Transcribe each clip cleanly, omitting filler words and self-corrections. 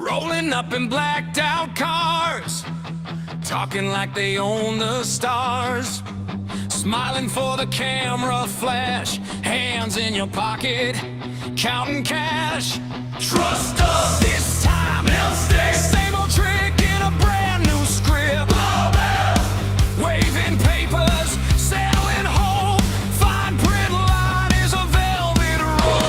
Rolling up in blacked out cars, talking like they own the stars. Smiling for the camera flash, hands in your pocket, counting cash. Trust us this time, they'll stay. Same old trick in a brand new script. Waving papers, selling hope. Fine print line is a velvet rope.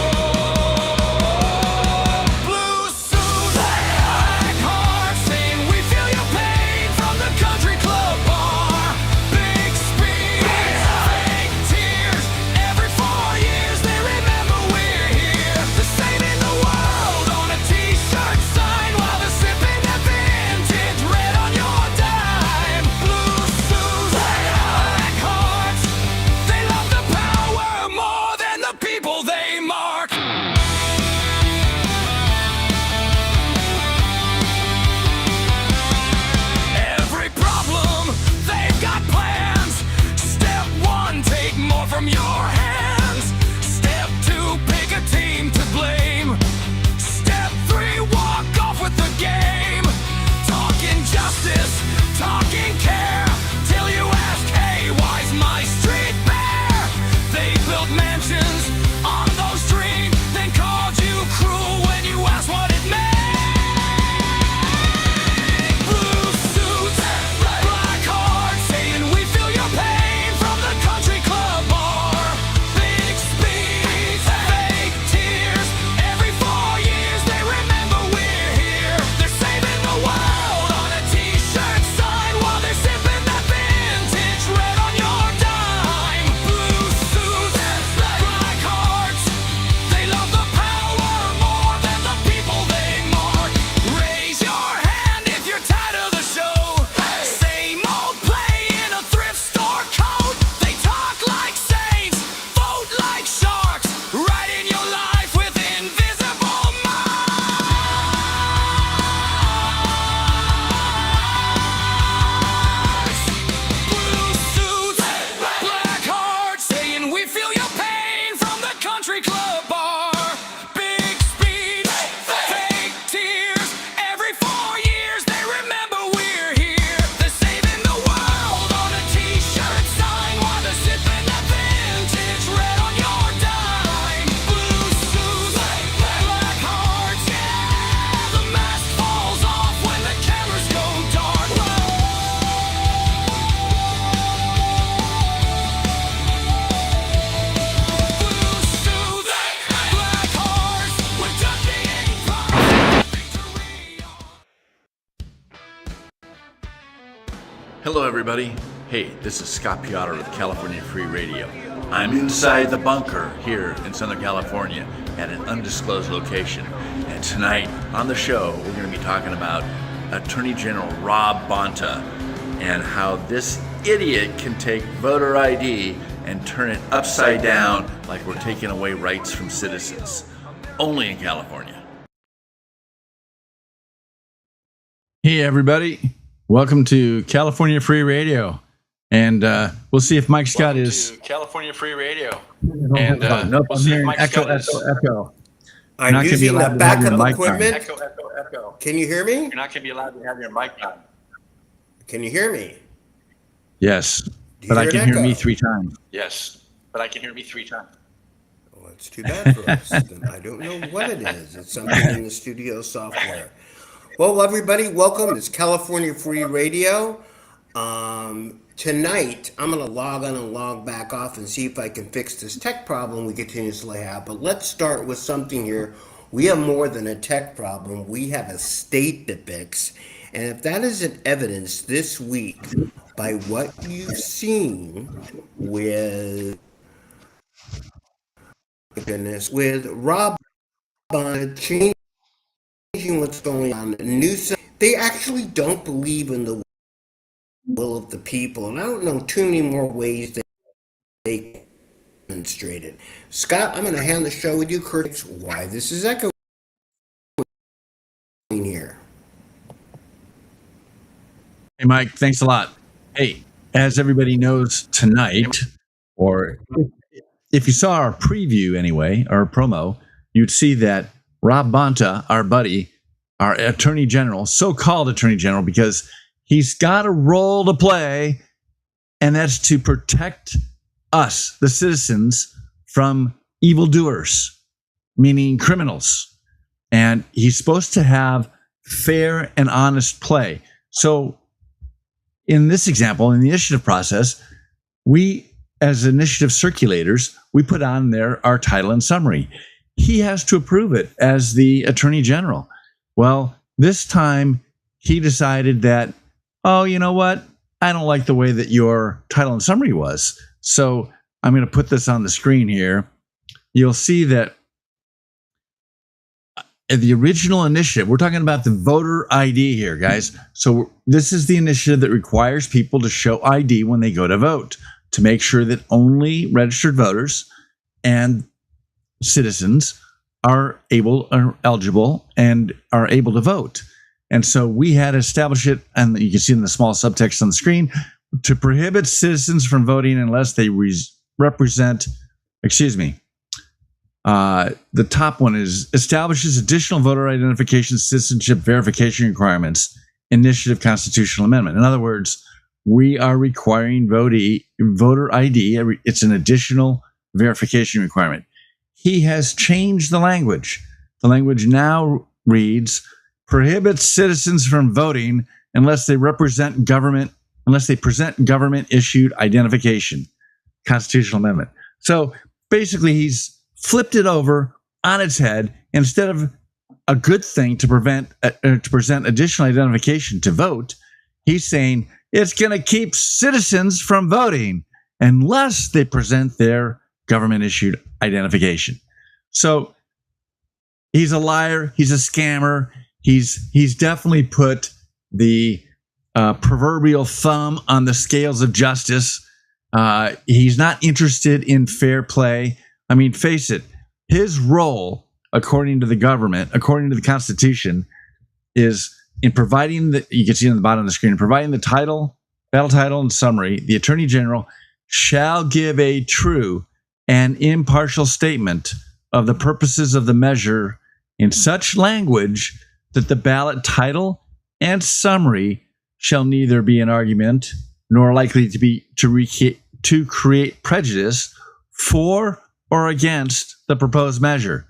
Blue suits, black hearts, saying we feel your pain from the country club bar. Big speed, fake tears. Every 4 years they remember we're here. They're saving the world on a t-shirt sign while they're sipping that vintage red on your dime. Blue suits, black hearts, they love the power more than the people they mark. Every problem, they've got plans. Step 1, take more from your hands. Step 2, pick a team to blame. Step 3, walk off with the game. Talking justice, talking care, till you ask, hey, why's my street bare? They built mansions on those dreams, then called you cruel when you asked what it meant. Blue suits, black hearts, saying we feel your pain from the country club bar. Big speed, fake tears. Every 4 years they remember we're here. They're saving the world on a t-shirt sign while they're sipping that vintage red on your dime. Blue suits, black hearts, they love the power more than the people they mark. Raise your hand if you're tired of the show. Same old play in a thrift store coat. They talk like saints, vote like sharks, writing your life with invisible marks. Blue suits, black hearts, saying we feel your pain from the country club bar. Big speed, fake tears. Every 4 years they remember we're here. They're saving the world on a t-shirt sign while they're sipping that vintage red on your dime. Blue suits, black hearts, yeah. The mask falls off when the cameras go dark. Blue suits, black hearts, we're ducking victory. Hello, everybody. Hey, this is Scott Piotr with California Free Radio. I'm inside the bunker here in Southern California at an undisclosed location. And tonight on the show, we're going to be talking about Attorney General Rob Bonta and how this idiot can take voter ID and turn it upside down like we're taking away rights from citizens. Only in California. Hey, everybody. Welcome to California Free Radio. And we'll see if Mike Scott is... California Free Radio. And nope, I'm hearing echo. I'm not gonna be using allowed the to have your backup mic on. equipment. Echo. Can you hear me? You're not going to be allowed to have your mic on. Can you hear me? Yes, Do you but I hear can an hear me echo? 3 times. Yes, but I can hear me 3 times. Well, it's too bad for us. Then I don't know what it is. It's something in the studio software. Well, everybody, welcome. It's California Free Radio. Tonight, I'm going to log on and log back off and see if I can fix this tech problem we continuously have. But let's start with something here. We have more than a tech problem. We have a state to fix. And if that isn't evidence this week by what you've seen with, with Rob changing what's going on, Newsom, they actually don't believe in the will of the people. And I don't know too many more ways that they demonstrated. Scott, I'm going to hand the show with you. Kurt, why this is echoing here. Hey, Mike, thanks a lot. Hey, as everybody knows tonight, or if you saw our preview anyway, our promo, you'd see that Rob Bonta, our buddy, our Attorney General, so-called Attorney General, because he's got a role to play, and that's to protect us, the citizens, from evildoers, meaning criminals. And he's supposed to have fair and honest play. So in this example, in the initiative process, we, as initiative circulators, we put on there our title and summary. He has to approve it as the Attorney General. Well, this time he decided that, oh, you know what? I don't like the way that your title and summary was. So I'm going to put this on the screen here. You'll see that the original initiative, we're talking about the voter ID here, guys. So this is the initiative that requires people to show ID when they go to vote, to make sure that only registered voters and citizens are eligible and are able to vote. And so we had to establish it, and you can see in the small subtext on the screen, to prohibit citizens from voting unless they represent, the top one is establishes additional voter identification citizenship verification requirements, initiative constitutional amendment. In other words, we are requiring voter ID. It's an additional verification requirement. He has changed the language. The language now reads, prohibits citizens from voting unless they present government issued identification, constitutional amendment. So basically he's flipped it over on its head. Instead of a good thing to present additional identification to vote, he's saying it's going to keep citizens from voting unless they present their government issued identification. So he's a liar. He's a scammer. He's definitely put the proverbial thumb on the scales of justice. He's not interested in fair play. I mean, face it, his role, according to the government, according to the Constitution, is in providing you can see on the bottom of the screen, providing the title, battle title, and summary. The Attorney General shall give a true and impartial statement of the purposes of the measure in such language that the ballot title and summary shall neither be an argument nor likely to create prejudice for or against the proposed measure.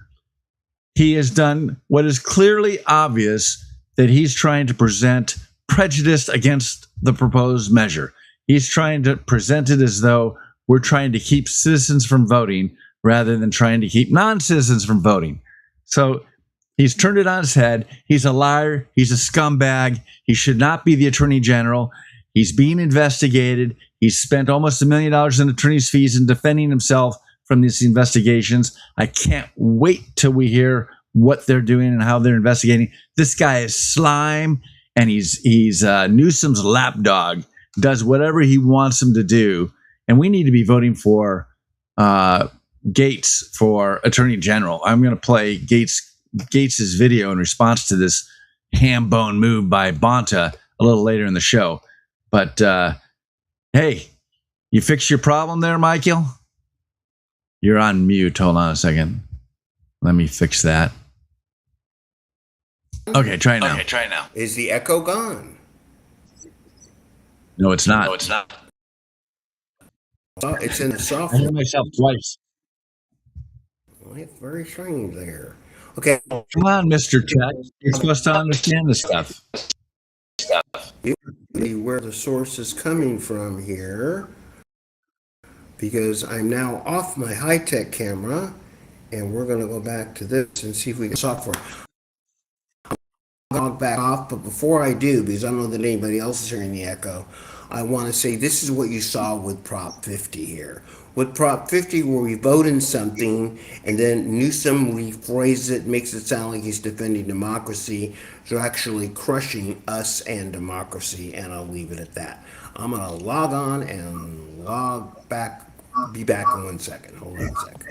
He has done what is clearly obvious, that he's trying to present prejudice against the proposed measure. He's trying to present it as though we're trying to keep citizens from voting rather than trying to keep non-citizens from voting. So he's turned it on his head. He's a liar. He's a scumbag. He should not be the Attorney General. He's being investigated. He's spent almost $1 million in attorney's fees in defending himself from these investigations. I can't wait till we hear what they're doing and how they're investigating. This guy is slime, and he's Newsom's lapdog, does whatever he wants him to do. And we need to be voting for Gates for Attorney General. I'm going to play Gates's video in response to this ham bone move by Bonta a little later in the show. But hey, you fix your problem there, Michael? You're on mute. Hold on a second. Let me fix that. Okay, try now. Is the echo gone? No, it's not. Oh, it's in the I software. hear myself twice. Well, it's very strange there. Okay, Come on, Mr. Tech. You're supposed to understand this stuff. where the source is coming from here, because I'm now off my high-tech camera, and we're going to go back to this and see if we can software. I'll log back off, but before I do, because I don't know that anybody else is hearing the echo, I want to say this is what you saw with Prop 50 here. With Prop 50, where we vote in something, and then Newsom rephrases it, makes it sound like he's defending democracy. They're actually crushing us and democracy, and I'll leave it at that. I'm going to log on and log back. Be back in 1 second. Hold on a second.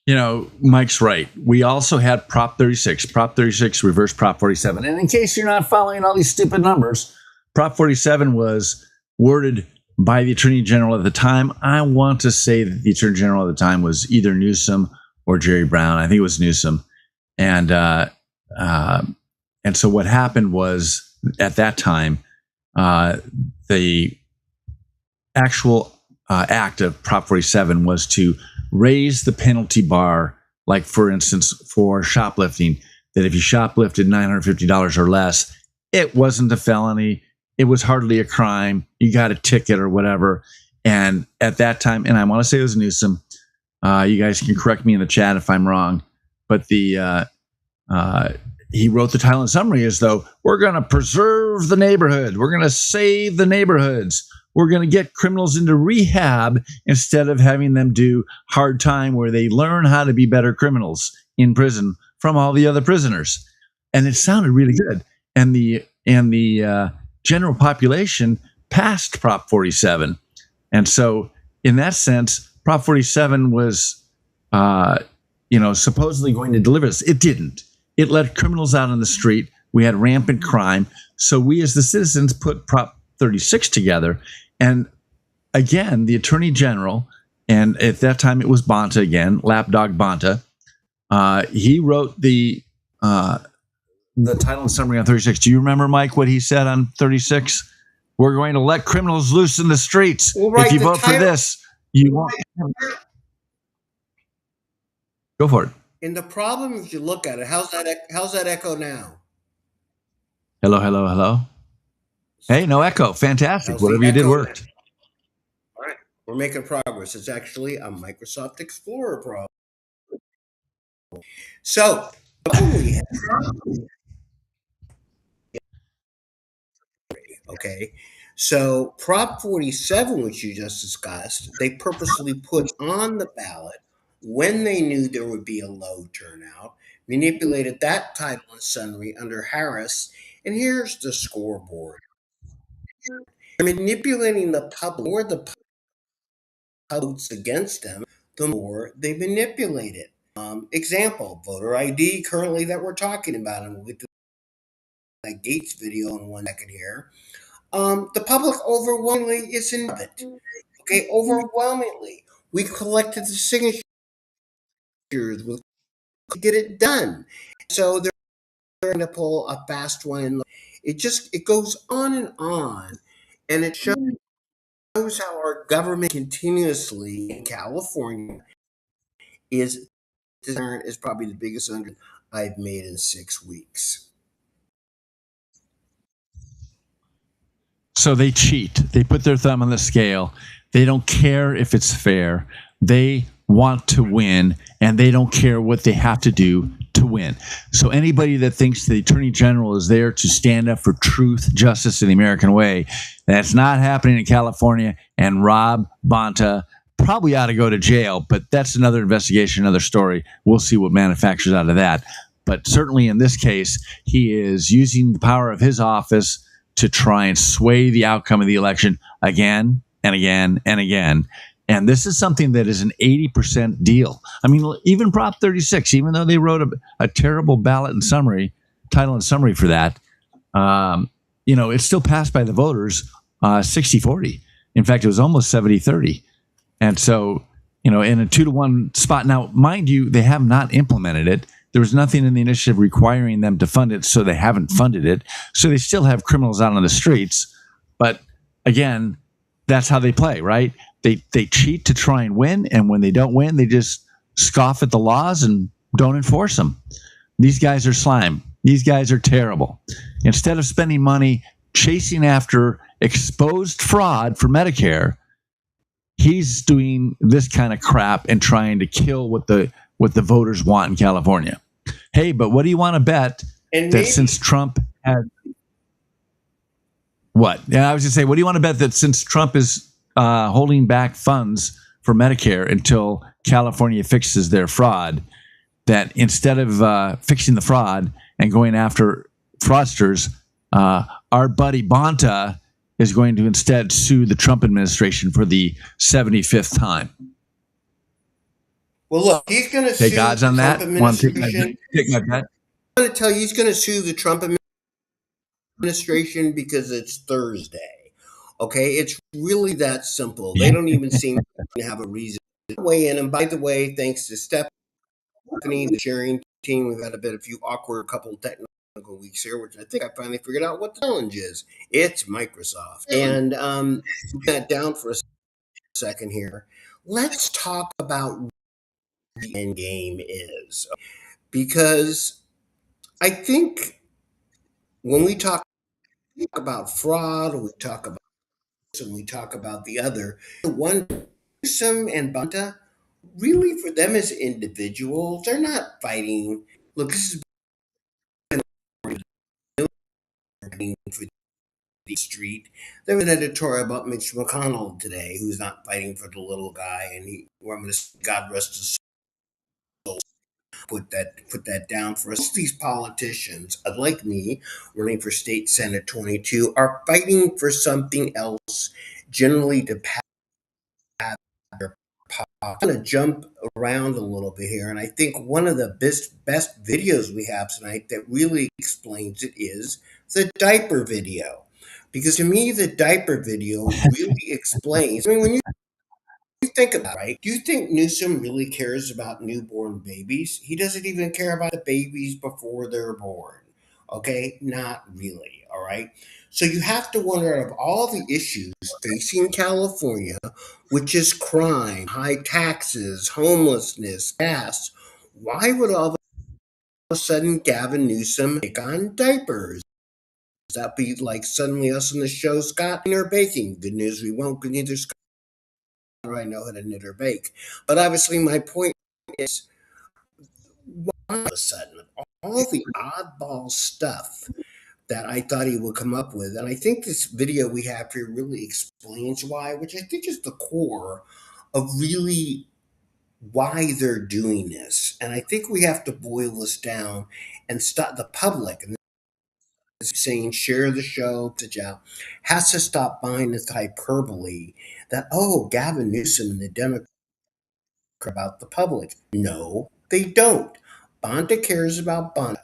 You know, Mike's right. We also had Prop 36. Prop 36 reversed Prop 47. And in case you're not following all these stupid numbers, Prop 47 was worded by the Attorney General at the time. I want to say that the Attorney General at the time was either Newsom or Jerry Brown. I think it was Newsom. And and so what happened was at that time, the actual act of Prop 47 was to raise the penalty bar, like for instance, for shoplifting, that if you shoplifted $950 or less, it wasn't a felony. It was hardly a crime. You got a ticket or whatever. And at that time, and I want to say it was Newsom, you guys can correct me in the chat if I'm wrong, but he wrote the title and summary as though we're going to preserve the neighborhood. We're going to save the neighborhoods. We're going to get criminals into rehab instead of having them do hard time where they learn how to be better criminals in prison from all the other prisoners. And it sounded really good. And the general population passed Prop 47. And so in that sense, Prop 47 was, supposedly going to deliver us. It didn't. It let criminals out on the street. We had rampant crime. So we as the citizens put Prop 36 together. And again, the Attorney General, and at that time it was Bonta again, Lapdog Bonta, he wrote the title and summary on 36. Do you remember, Mike, what he said on 36? We're going to let criminals loose in the streets. Well, right, if you the vote for title- this, you won't. Go for it. And the problem, if you look at it, how's that echo now? Hello, hello, hello. Hey, no echo. Fantastic. How's the Whatever you did echo? worked. All right, we're making progress. It's actually a Microsoft Explorer problem. So, we have, okay. So, Prop 47, which you just discussed, they purposely put on the ballot when they knew there would be a low turnout, manipulated that title and summary under Harris, and here's the scoreboard. They're manipulating the public. The more the public votes against them, the more they manipulate it. Example, voter ID currently that we're talking about, and we'll get to that Gates video in 1 second here. The public overwhelmingly is in it. Okay, overwhelmingly. We collected the signatures to get it done. So they're going to pull a fast one. It goes on, and it shows how our government continuously in California is probably the biggest under I've made in 6 weeks. So they cheat. They put their thumb on the scale. They don't care if it's fair. They want to win, and they don't care what they have to do to win. So anybody that thinks the Attorney General is there to stand up for truth, justice, and the American way, that's not happening in California. And Rob Bonta probably ought to go to jail, but that's another investigation, another story. We'll see what manufactures out of that. But certainly in this case, he is using the power of his office to try and sway the outcome of the election again and again and again. And this is something that is an 80% deal. I mean, even Prop 36, even though they wrote a terrible ballot and summary, title and summary for that, it's still passed by the voters 60-40. In fact, it was almost 70-30. And so, in a 2-to-1 spot. Now, mind you, they have not implemented it. There was nothing in the initiative requiring them to fund it, so they haven't funded it. So they still have criminals out on the streets. But again, that's how they play, right? They cheat to try and win, and when they don't win, they just scoff at the laws and don't enforce them. These guys are slime. These guys are terrible. Instead of spending money chasing after exposed fraud for Medicare, he's doing this kind of crap and trying to kill what the voters want in California. Hey, but what do you want to bet that since Trump had what? Yeah, I was going to say, what do you want to bet that since Trump is holding back funds for Medicare until California fixes their fraud, that instead of fixing the fraud and going after fraudsters, our buddy Bonta is going to instead sue the Trump administration for the 75th time? Well, look, he's going to sue Take odds on the that. Trump Want to administration. take my bet? I'm going to tell you, he's going to sue the Trump administration because it's Thursday. Okay, it's really that simple. They don't even seem to have a reason to weigh in. And by the way, thanks to Stephanie, the sharing We've had a few awkward couple technical weeks here, which I think I finally figured out what the challenge is. It's Microsoft. And that down for a second here. Let's talk about what the end game is. Because I think when we talk about fraud, we talk about this, and we talk about the other, the one Newsom and Bunta, really for them as individuals, they're not fighting. Look, this is fighting for the street. There was an editorial about Mitch McConnell today, who's not fighting for the little guy, and I'm going to God rest his soul, put that down for us. These politicians, like me, running for state senate 22, are fighting for something else, generally to pass their power. I'm going to jump around a little bit here, and I think one of the best videos we have tonight that really explains it is the diaper video. Because to me, the diaper video really explains. I mean, when you think about it, right? Do you think Newsom really cares about newborn babies? He doesn't even care about the babies before they're born. Okay? Not really. All right. So you have to wonder, out of all the issues facing California, which is crime, high taxes, homelessness, gas, why would all of a sudden Gavin Newsom take on diapers? That be like suddenly us on the show, Scott, or baking? Good news, we won't. Good neither Scott or I know how to knit or bake. But obviously, my point is, why all of a sudden, all the oddball stuff that I thought he would come up with, and I think this video we have here really explains why, which I think is the core of really why they're doing this. And I think we have to boil this down and stop the public. And saying share the show to out has to stop buying this hyperbole that, oh, Gavin Newsom and the Democrats care about the public. No, they don't. Bonta cares about Bonta.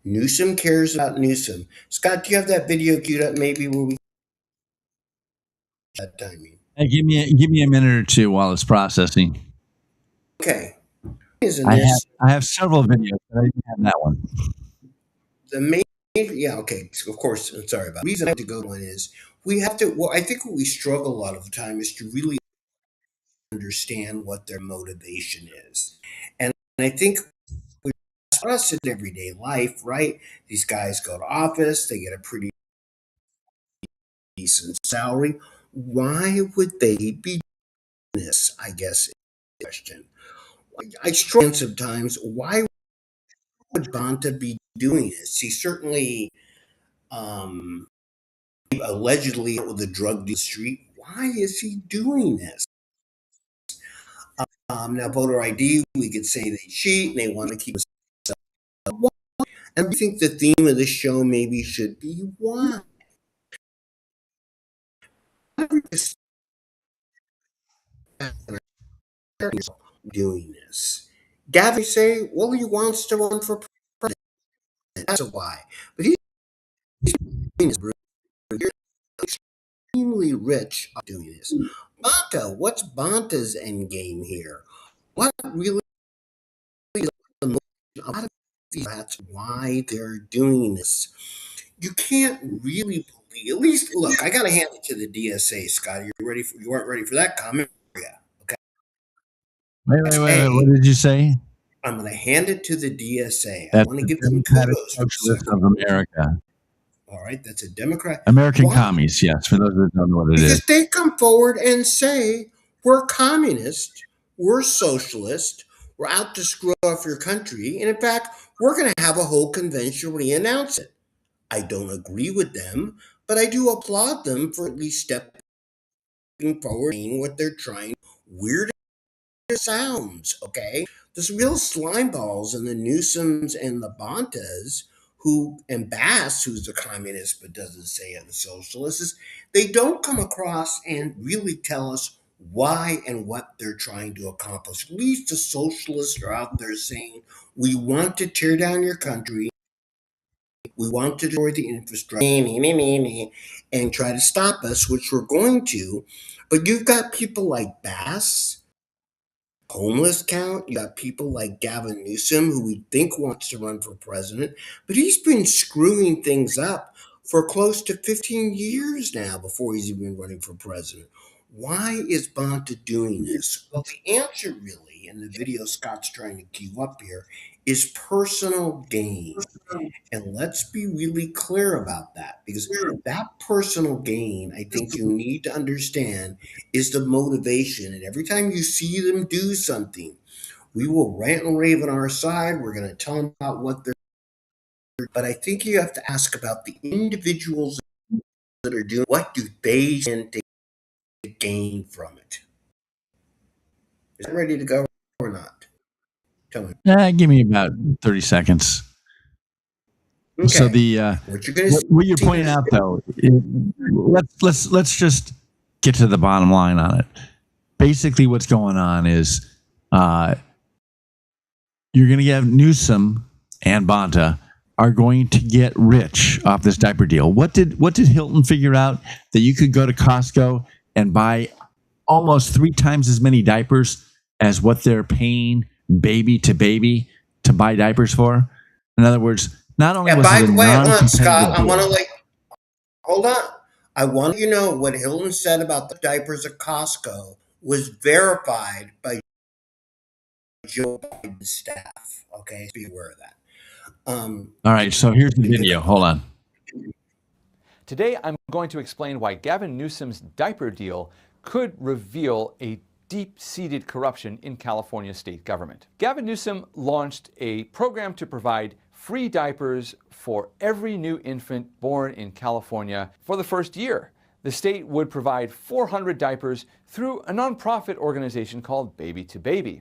Newsom cares about Newsom. Scott, do you have that video queued up maybe where we that timing? Hey, give me a minute or two while it's processing. Okay. Isn't I this have several videos, but I didn't have that one. the main? Yeah, okay. Of course. I'm sorry about it. The reason I have to go to one is we have to. Well, I think what we struggle a lot of the time is to really understand what their motivation is. And I think for us in everyday life, right? These guys go to office, they get a pretty decent salary. Why would they be doing this? I guess is the question. I struggle sometimes. Why would Bonta be doing this? He certainly allegedly with a drug deal street. Why is he doing this? Now, voter ID, we could say they cheat and they want to keep us. And I think the theme of the show maybe should be why. Doing this. Gavin say, well, he wants to run for president. That's a why. But he's doing this. You're extremely rich doing this. Bonta, what's Bonta's end game here? What really is the most? A lot of that's why they're doing this. You can't really believe. At least, look, I got to hand it to the DSA, Scott. You ready? You weren't ready for that comment, yeah? Okay. Wait. What did you say? I'm going to hand it to the DSA. I That's want to the give them Democratic kudos for a Socialists second. of America. All right, that's a Democrat. American Why? commies, yes, for those that don't know what it Because is. they come forward and say, we're communist, we're socialist, we're out to screw off your country, and in fact, we're going to have a whole convention re-announce it. I don't agree with them, but I do applaud them for at least stepping forward, saying what they're trying. Weird as it sounds, okay? There's real slime balls in the Newsoms and the Bontas, and Bass, who's a communist but doesn't say it, the socialists, they don't come across and really tell us why and what they're trying to accomplish. At least the socialists are out there saying, we want to tear down your country, we want to destroy the infrastructure, and try to stop us, which we're going to. But you've got people like Bass, homeless count. You got people like Gavin Newsom, who we think wants to run for president, but he's been screwing things up for close to 15 years now before he's even running for president. Why is Bonta doing this? Well, the answer really, in the video Scott's trying to cue up here, is personal gain. And let's be really clear about that, because that personal gain, I think you need to understand, is the motivation. And every time you see them do something, we will rant and rave on our side. We're going to tell them about what they're doing. But I think you have to ask about the individuals that are doing what do they stand to gain from it. Is that ready to go or not? Tell me. Give me about 30 seconds. Okay. So what you're going to what you're pointing out though, let's just get to the bottom line on it. Basically, what's going on is you're going to get Newsom and Bonta are going to get rich off this diaper deal. What did Hilton figure out? That you could go to Costco and buy almost 3 times as many diapers as what they're paying baby to baby to buy diapers for. In other words, not only was by it the a way, hold on, non-competitive Scott. I deal- want to hold on. I want you to know what Hilton said about the diapers at Costco was verified by Joe Biden's staff. Okay, be aware of that. All right, so here's the video. Hold on. Today, I'm going to explain why Gavin Newsom's diaper deal could reveal a deep-seated corruption in California state government. Gavin Newsom launched a program to provide free diapers for every new infant born in California for the first year. The state would provide 400 diapers through a nonprofit organization called Baby to Baby.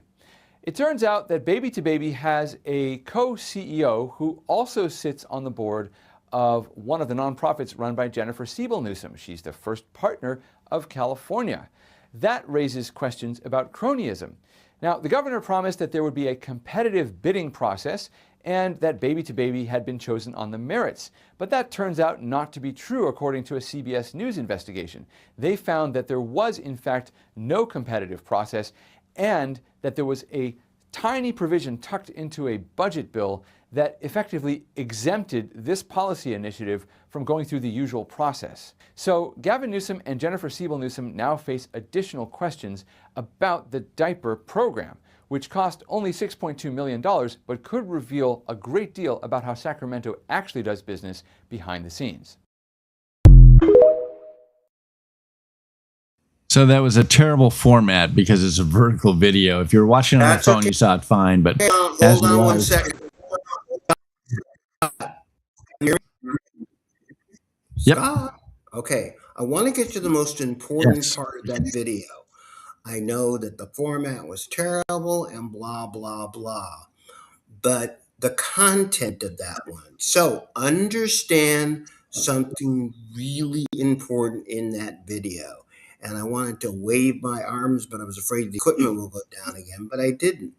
It turns out that Baby to Baby has a co-CEO who also sits on the board of one of the nonprofits run by Jennifer Siebel Newsom. She's the first partner of California. That raises questions about cronyism. Now, the governor promised that there would be a competitive bidding process and that Baby to Baby had been chosen on the merits. But that turns out not to be true, according to a CBS News investigation. They found that there was, in fact, no competitive process and that there was a tiny provision tucked into a budget bill that effectively exempted this policy initiative from going through the usual process. So Gavin Newsom and Jennifer Siebel Newsom now face additional questions about the diaper program, which cost only $6.2 million, but could reveal a great deal about how Sacramento actually does business behind the scenes. So that was a terrible format because it's a vertical video. If you're watching on That's the phone, okay. you saw it fine, but Hold on one second. Yep. Scott. Okay, I want to get to the most important Yes. part of that video. I know that the format was terrible and blah, blah, blah, but the content of that one. So understand something really important in that video. And I wanted to wave my arms, but I was afraid the equipment will go down again, but I didn't.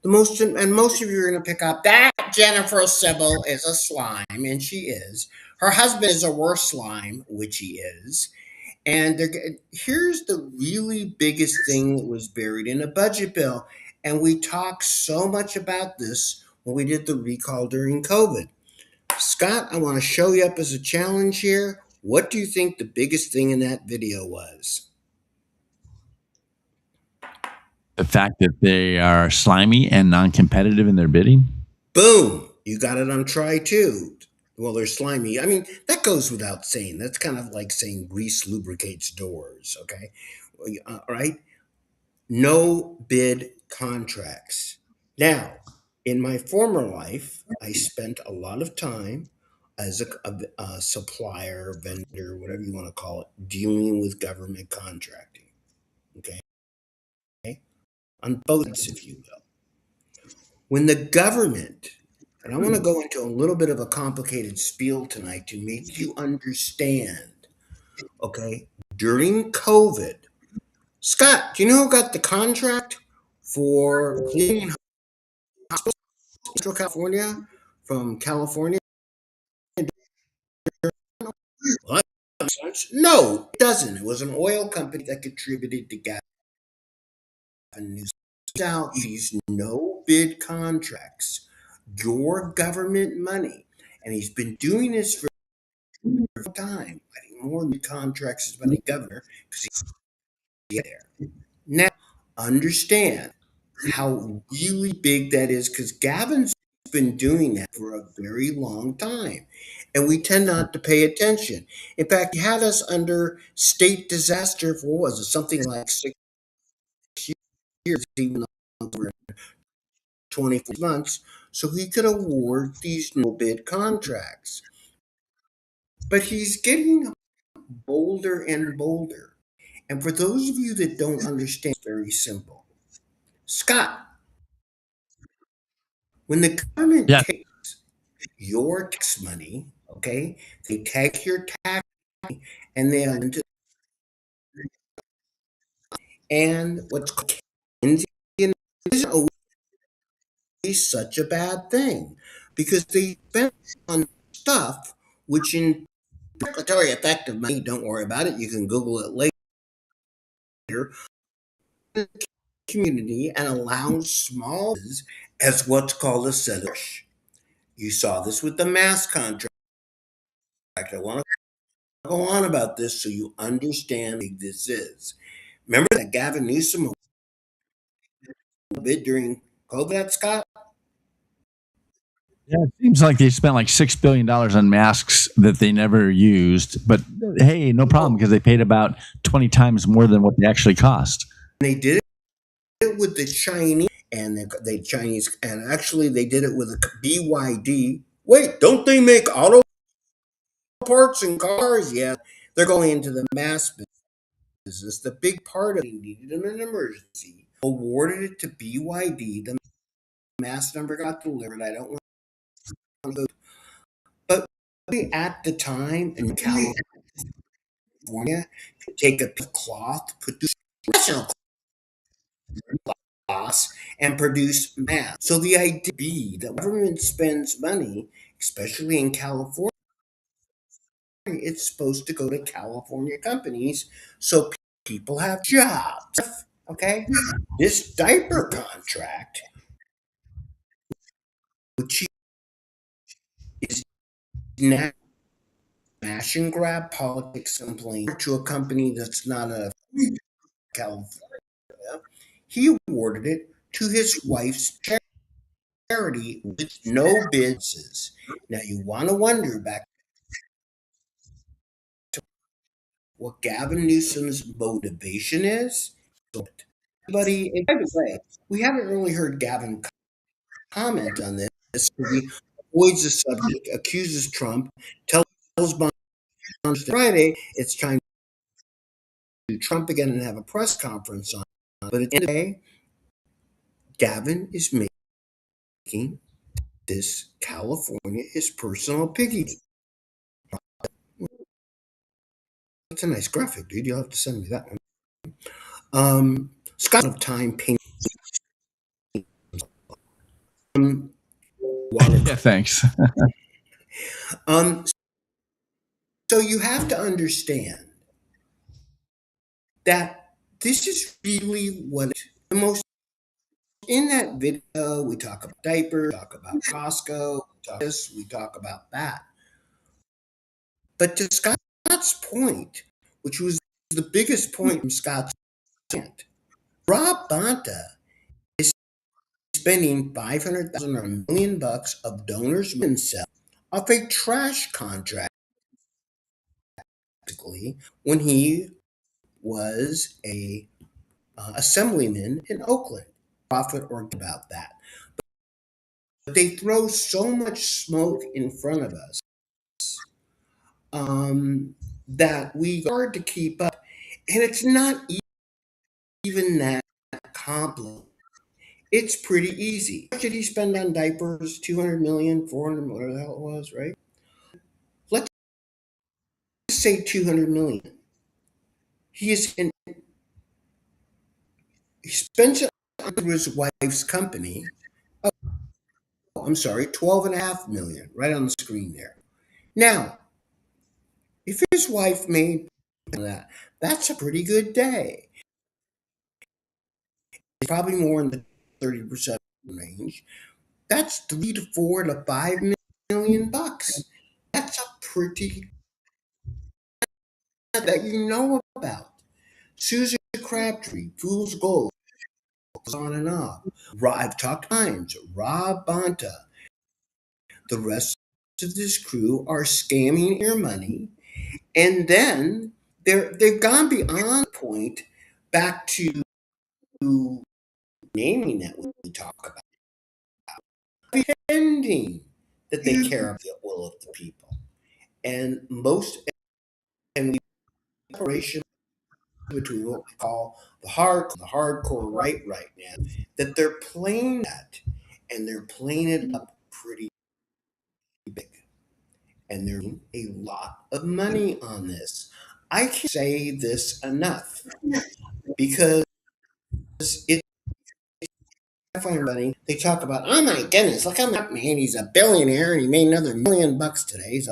Most of you are going to pick up that Jennifer Siebel is a slime, and she is. Her husband is a worse slime, which he is. And here's the really biggest thing that was buried in a budget bill. And we talked so much about this when we did the recall during COVID. Scott, I want to show you up as a challenge here. What do you think the biggest thing in that video was? The fact that they are slimy and non-competitive in their bidding. Boom! You got it on try two. Well, they're slimy. I mean, that goes without saying. That's kind of like saying grease lubricates doors, okay? All right? No bid contracts. Now, in my former life, I spent a lot of time as a supplier, vendor, whatever you want to call it, dealing with government contracting, okay? On both ends, if you will. When the government, and I want to go into a little bit of a complicated spiel tonight to make you understand, okay? During COVID, Scott, do you know who got the contract for cleaning hospitals in Central California from California? Well, that makes sense. No, it doesn't. It was an oil company that contributed to Gavin Newsom. out these no bid contracts, your government money, and he's been doing this for a long time. I think more than contracts has been a governor because he's there. Now, understand how really big that is because Gavin's been doing that for a very long time. And we tend not to pay attention. In fact, he had us under state disaster for what was it, something like 6 years, even though we're 24 months, so he could award these no bid contracts. But he's getting bolder and bolder. And for those of you that don't understand, it's very simple. Scott, when the government Yeah. takes your tax money, okay, they take your tax money and they into and what's called Keynesian isn't always such a bad thing because they spend on stuff which in regulatory effective money, don't worry about it, you can Google it later, community and allows small businesses as what's called a set of you saw this with the mass contract. I want to go on about this so you understand how big this is. Remember that Gavin Newsom bid during COVID, Scott? Yeah, it seems like they spent like $6 billion on masks that they never used. But hey, no problem because they paid about 20 times more than what they actually cost. They did it with the Chinese and the Chinese, and actually they did it with a BYD. Wait, don't they make auto parts and cars? Yeah, they're going into the mass business. The big part of it needed in an emergency. Awarded it to BYD. The mass number got delivered. I don't want to go, but at the time in California, take a cloth, put the special cloth, and produce masks. So the idea be that government spends money, especially in California, it's supposed to go to California companies so people have jobs. Okay, this diaper contract, which is now smash and grab politics and playing to a company that's not a California, he awarded it to his wife's charity with no bids. Now you want to wonder back to what Gavin Newsom's motivation is. Buddy, and by the way, we haven't really heard Gavin comment on this. He avoids the subject, accuses Trump, tells Bonds Friday it's trying to do Trump again and have a press conference on it. But at the end of the day, Gavin is making this California his personal piggy. That's a nice graphic, dude. You'll have to send me that one. Scott of time painting. Yeah, thanks. So you have to understand that this is really what the most in that video. We talk about diapers, we talk about Costco, we talk this, we talk about that. But to Scott's point, which was the biggest point from Scott's rant, Rob Bonta is spending $500,000 or $1 million of donors' himself off a trash contract when he was a assemblyman in Oakland. Profit or about that. But they throw so much smoke in front of us that we hard to keep up. And it's not even that complicated. It's pretty easy. What did he spend on diapers? 200 million, 400, whatever the hell it was, right? Let's say 200 million. He spends it on his wife's company. Oh, I'm sorry, 12.5 million, right on the screen there. Now, if his wife made that, that's a pretty good day. probably more in the 30% range. That's 3 to 4 to 5 million bucks. That's a pretty that you know about. Susan Crabtree, Fool's Gold, goes on and on. I've talked times. Rob Bonta, the rest of this crew are scamming your money, and then they've gone beyond the point back to naming that we talk about, pretending that they care about the will of the people, and most and we separation between what we call the hardcore right now, that they're playing that, and they're playing it up pretty big, and they're making a lot of money on this. I can't say this enough because it I find money. They talk about, oh my goodness, look how much man, he's a billionaire and he made another $1 million today. He's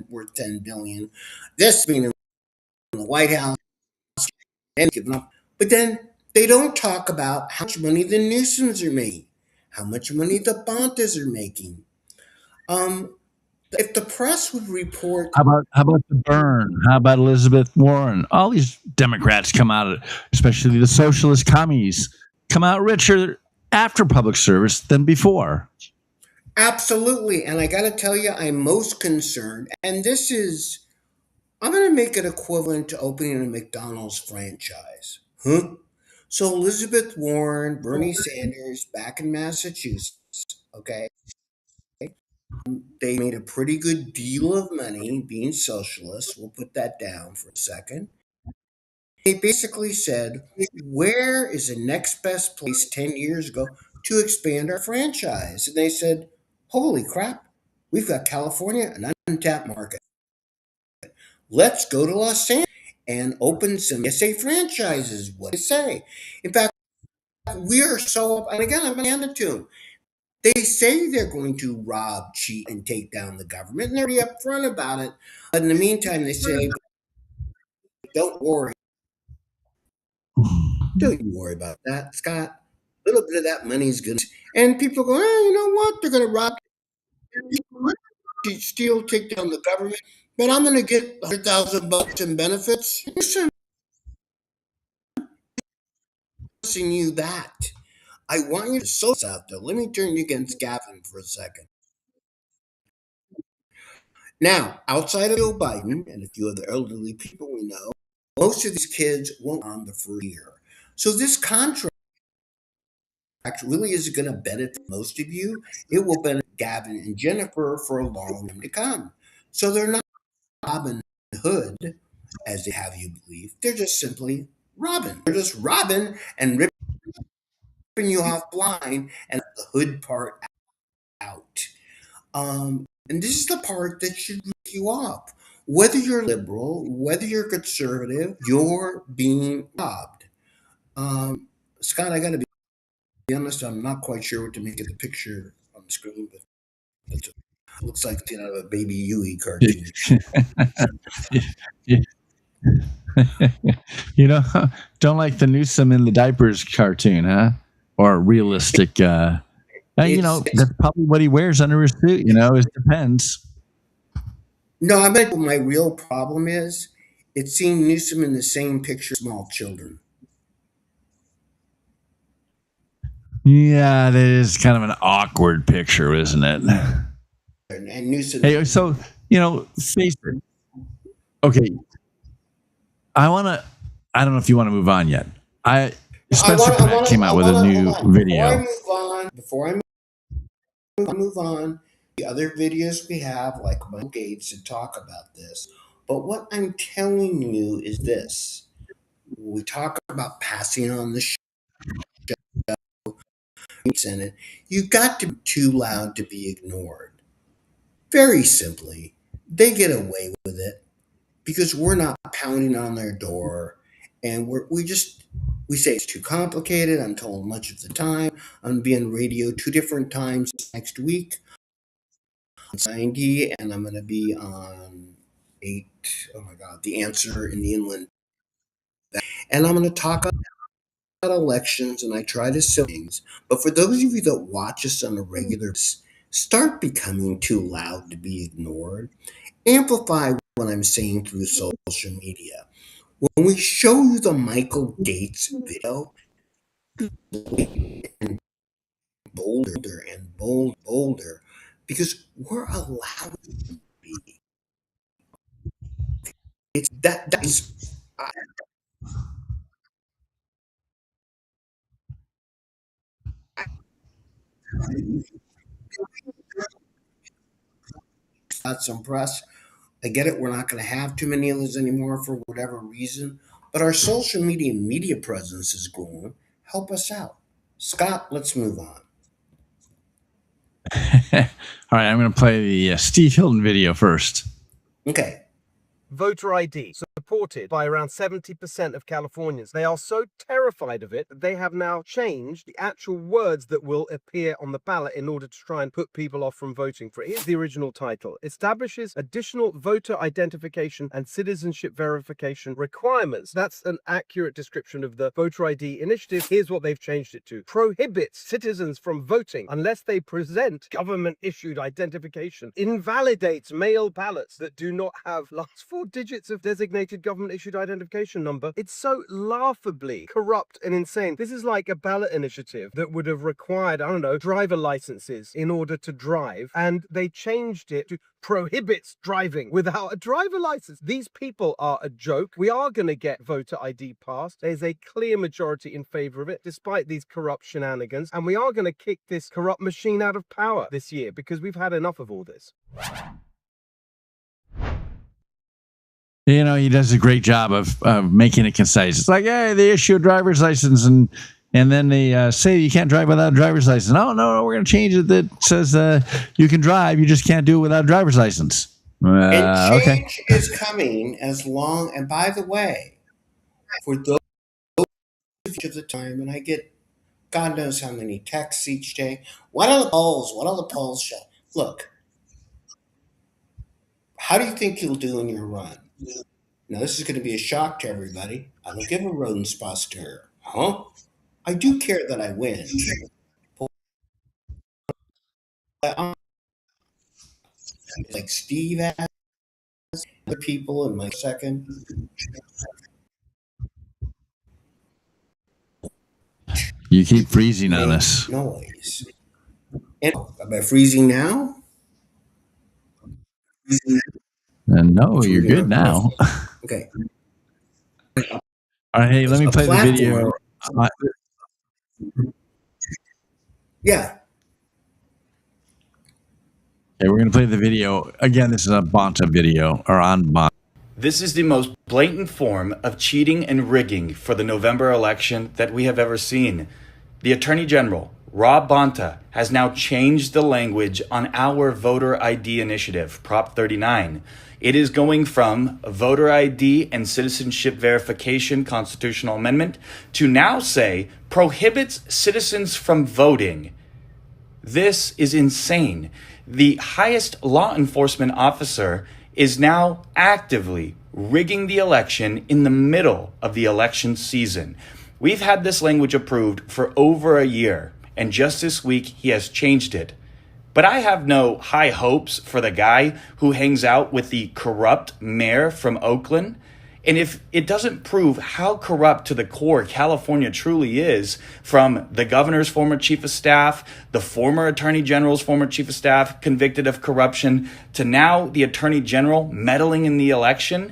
worth 10 billion. This being in the White House and giving up. But then they don't talk about how much money the Newsoms are making, how much money the Bontas are making. If the press would report, How about the Byrne? How about Elizabeth Warren? All these Democrats come out, especially the socialist commies, come out richer after public service than before. absolutely, and I got to tell you, I'm most concerned, and this is, I'm going to make it equivalent to opening a McDonald's franchise. Huh? So Elizabeth Warren, Bernie Sanders, back in Massachusetts, okay, they made a pretty good deal of money being socialists. We'll put that down for a second. They basically said, where is the next best place 10 years ago to expand our franchise? And they said, holy crap, we've got California, an untapped market. Let's go to Los Angeles and open some SA franchises. What do you say? In fact, we are so up, and again, I'm going to hand it to them. They say they're going to rob, cheat, and take down the government, and they're pretty upfront about it. But in the meantime, they say, don't worry. Don't you worry about that, Scott. A little bit of that money is good. And people go, you know what? They're going to rob, steal, take down the government. But I'm going to get $100,000 in benefits. Listen, you that. I want you to sow this out there. Let me turn you against Gavin for a second. Now, outside of Joe Biden and a few other elderly people we know, most of these kids won't on the first year. So this contract really isn't going to benefit most of you. It will benefit Gavin and Jennifer for a long time to come. So they're not Robin Hood, as they have you believe. They're just simply robbing. They're just robbing and ripping you off blind and the hood part out. And this is the part that should rip you off. Whether you're liberal, whether you're conservative, you're being robbed. Scott, I got to be honest, I'm not quite sure what to make of the picture on the screen, but it looks like it's out of a Baby Yui cartoon. You know, don't like the Newsom in the diapers cartoon, huh? Or realistic. You know, that's probably what he wears under his suit. You know, it depends. No, I meant my real problem is it's seeing Newsom in the same picture as small children. Yeah, that is kind of an awkward picture, isn't it? And Newsom. Hey, so you know, face it. Okay, I don't know if you want to move on yet. Spencer Pratt came out with a new video. Before I move on, the other videos we have, like Michael Gates, to talk about this. But what I'm telling you is this: we talk about passing on the show, Senate. You got to be too loud to be ignored. Very simply, they get away with it because we're not pounding on their door, and we say it's too complicated. I'm told much of the time. I'm going to be on radio 2 different times next week. On 90, and I'm going to be on 8. Oh my God, The Answer in the Inland. And I'm going to talk elections and I try to sell things, but for those of you that watch us on a regular basis, start becoming too loud to be ignored. Amplify what I'm saying through social media. When we show you the Michael Gates video, and bolder and bolder, because we're allowed to be. It's that's got some press. I get it. We're not going to have too many of those anymore for whatever reason, but our social media presence is growing. Help us out, Scott. Let's move on. All right, I'm going to play the Steve Hilton video first. Okay. Voter ID, supported by around 70% of Californians. They are so terrified of it that they have now changed the actual words that will appear on the ballot in order to try and put people off from voting for it. Here's the original title. Establishes additional voter identification and citizenship verification requirements. That's an accurate description of the voter ID initiative. Here's what they've changed it to. Prohibits citizens from voting unless they present government-issued identification. Invalidates mail ballots that do not have last 4 digits of designated government-issued identification number. It's so laughably corrupt and insane. This is like a ballot initiative that would have required, I don't know, driver licenses in order to drive, and they changed it to prohibits driving without a driver license. These people are a joke. We are going to get voter ID passed. There's a clear majority in favor of it, despite these corrupt shenanigans, and we are going to kick this corrupt machine out of power this year because we've had enough of all this. You know, he does a great job of making it concise. It's like, hey, they issue a driver's license and then they say you can't drive without a driver's license. Oh, no, we're going to change it that says you can drive, you just can't do it without a driver's license. And Okay. change is coming as long, and by the way, for those of the time, and I get God knows how many texts each day. What are the polls? What are the polls show? Look, how do you think you'll do in your run? Now, this is going to be a shock to everybody. I don't give a rodent's posterior. Huh? I do care that I win. Like Steve has other people in my second. You keep freezing on us. Noise. And am I freezing now? No, you're good now. Okay. All right, hey, let me A play the platform. video. Yeah. Okay, we're going to play the video. Again, this is a Bonta video, or on Bonta. This is the most blatant form of cheating and rigging for the November election that we have ever seen. The Attorney General, Rob Bonta, has now changed the language on our voter ID initiative, Prop 39. It is going from a voter ID and citizenship verification constitutional amendment to now say prohibits citizens from voting. This is insane. The highest law enforcement officer is now actively rigging the election in the middle of the election season. We've had this language approved for over a year, and just this week he has changed it. But I have no high hopes for the guy who hangs out with the corrupt mayor from Oakland. And if it doesn't prove how corrupt to the core California truly is, from the governor's former chief of staff, the former attorney general's former chief of staff convicted of corruption, to now the attorney general meddling in the election,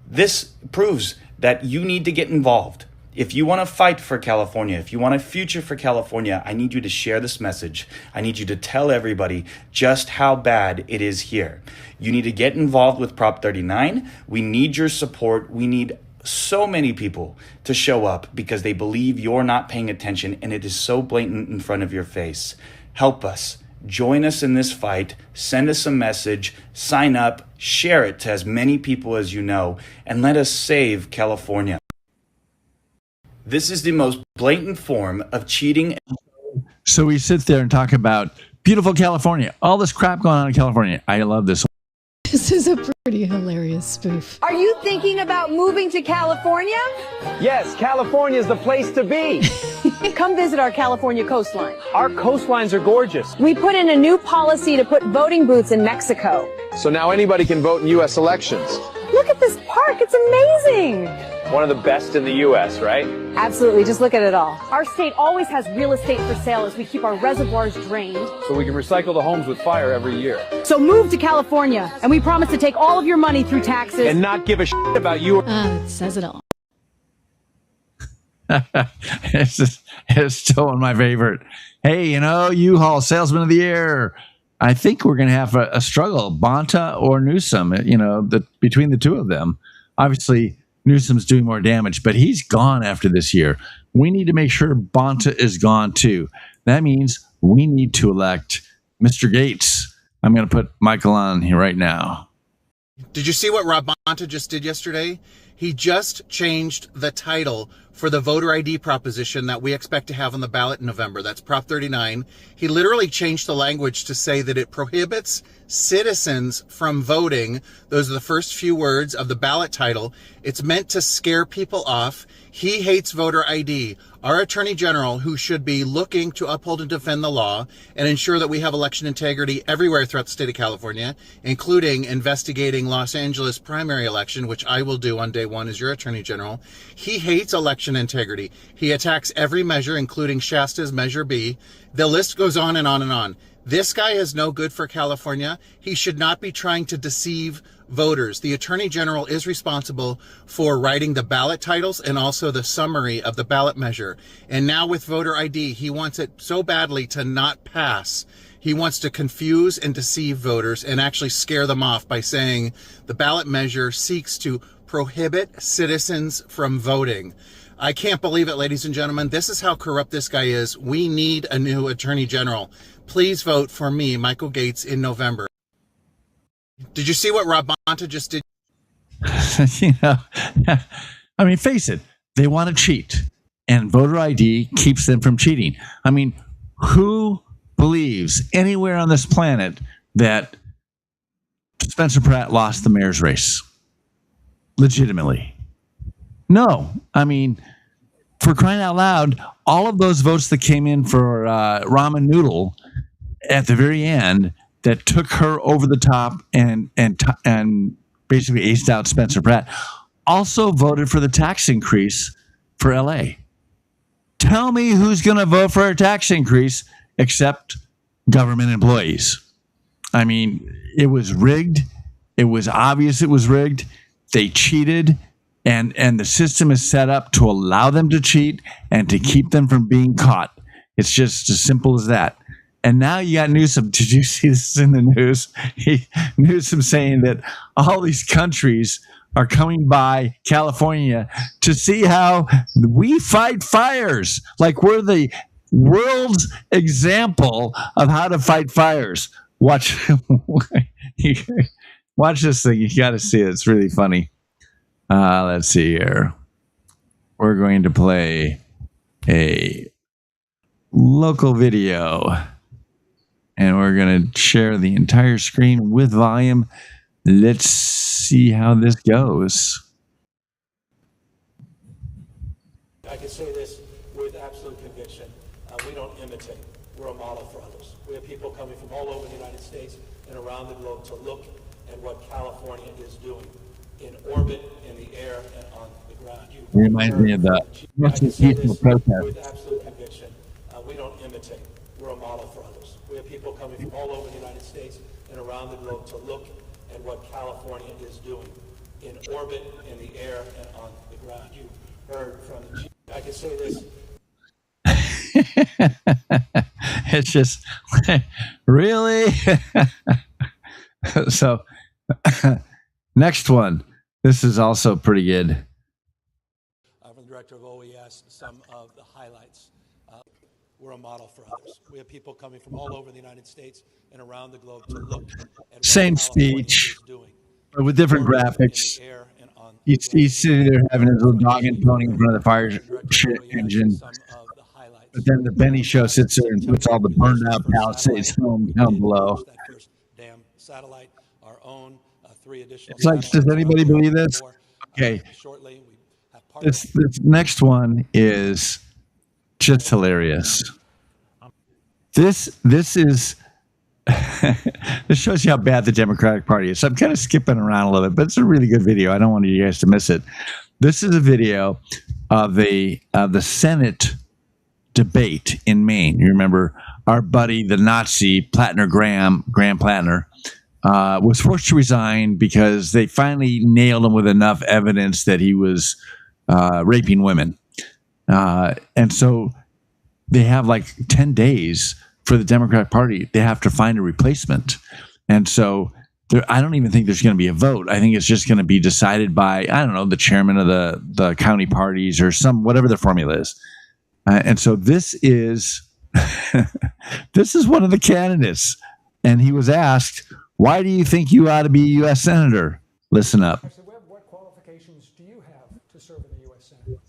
this proves that you need to get involved. If you want to fight for California, if you want a future for California, I need you to share this message. I need you to tell everybody just how bad it is here. You need to get involved with Prop 39. We need your support. We need so many people to show up because they believe you're not paying attention and it is so blatant in front of your face. Help us. Join us in this fight. Send us a message. Sign up. Share it to as many people as you know. And let us save California. This is the most blatant form of cheating. So we sit there and talk about beautiful California, all this crap going on in California. I love this. This is a Pretty hilarious spoof. Are you thinking about moving to California? Yes, California is the place to be. Come visit our California coastline. Our coastlines are gorgeous. We put in a new policy to put voting booths in Mexico. So now anybody can vote in U.S. elections. Look at this park, it's amazing. One of the best in the U.S., right? Absolutely, just look at it all. Our state always has real estate for sale as we keep our reservoirs drained. So we can recycle the homes with fire every year. So move to California, and we promise to take all of your money through taxes. And not give a shit about you. It says it all. It's still one of my favorite. Hey, U-Haul Salesman of the Year. I think we're going to have a struggle, Bonta or Newsom, between the two of them. Obviously, Newsom's doing more damage, but he's gone after this year. We need to make sure Bonta is gone too. That means we need to elect Mr. Gates. I'm going to put Michael on here right now. Did you see what Rob Bonta just did yesterday? He just changed the title for the voter ID proposition that we expect to have on the ballot in November. That's Prop 39. He literally changed the language to say that it prohibits citizens from voting. Those are the first few words of the ballot title. It's meant to scare people off. He hates voter ID. Our Attorney General, who should be looking to uphold and defend the law and ensure that we have election integrity everywhere throughout the state of California, including investigating Los Angeles primary election, which I will do on day one as your Attorney General. He hates election integrity. He attacks every measure, including Shasta's Measure B. The list goes on and on and on. This guy is no good for California. He should not be trying to deceive voters. The Attorney General is responsible for writing the ballot titles and also the summary of the ballot measure. And now with voter ID, he wants it so badly to not pass. He wants to confuse and deceive voters and actually scare them off by saying the ballot measure seeks to prohibit citizens from voting. I can't believe it, ladies and gentlemen. This is how corrupt this guy is. We need a new Attorney General. Please vote for me, Michael Gates, in November. Did you see what Rob Bonta just did? Face it, they want to cheat, and voter ID keeps them from cheating. Who believes anywhere on this planet that Spencer Pratt lost the mayor's race? Legitimately. No. For crying out loud, all of those votes that came in for Ramen Noodle at the very end that took her over the top and basically aced out Spencer Pratt also voted for the tax increase for LA. Tell me who's going to vote for a tax increase except government employees. It was rigged. It was obvious it was rigged. They cheated. And the system is set up to allow them to cheat and to keep them from being caught. It's just as simple as that. And now you got Newsom. Did you see this in the news? Newsom saying that all these countries are coming by California to see how we fight fires. Like we're the world's example of how to fight fires. Watch this thing. You got to see it. It's really funny. Let's see here. We're going to play a local video, and we're going to share the entire screen with volume. Let's see how this goes. I can say this with absolute conviction. We don't imitate. We're a model for others. We have people coming from all over the United States and around the globe to look at what California is doing in orbit, in the air, and on the ground. Reminds me of the peaceful protest. With absolute conviction, we don't imitate. We're a model for others. We have people coming from all over the United States and around the globe to look at what California is doing in orbit, in the air, and on the ground. You heard from the chief. I can say this. It's just really. So next one. This is also pretty good. From the director of OES, some of the highlights. We're a model for others. We have people coming from all over the United States and around the globe to look at what same California speech, is doing. but with different graphics. He's sitting there having his little dog and pony in front of the fire engine. But then the Benny show sits there and puts all the burned out Palisades home down below. That first damn satellite, our own 3 additional. It's like, does anybody believe this? Okay. Shortly, we have part This next one is just hilarious. This is this shows you how bad the Democratic Party is. So I'm kind of skipping around a little bit, but it's a really good video. I don't want you guys to miss it. This is a video of the Senate debate in Maine. You remember our buddy, the Nazi Graham Plattner, was forced to resign because they finally nailed him with enough evidence that he was raping women. And so they have like 10 days for the Democratic Party. They have to find a replacement. And so I don't even think there's going to be a vote. I think it's just going to be decided by, I don't know, the chairman of the county parties or whatever the formula is. And so this is this is one of the candidates. And he was asked, why do you think you ought to be a U.S. Senator? Listen up. What qualifications do you have to serve in the U.S. Senate?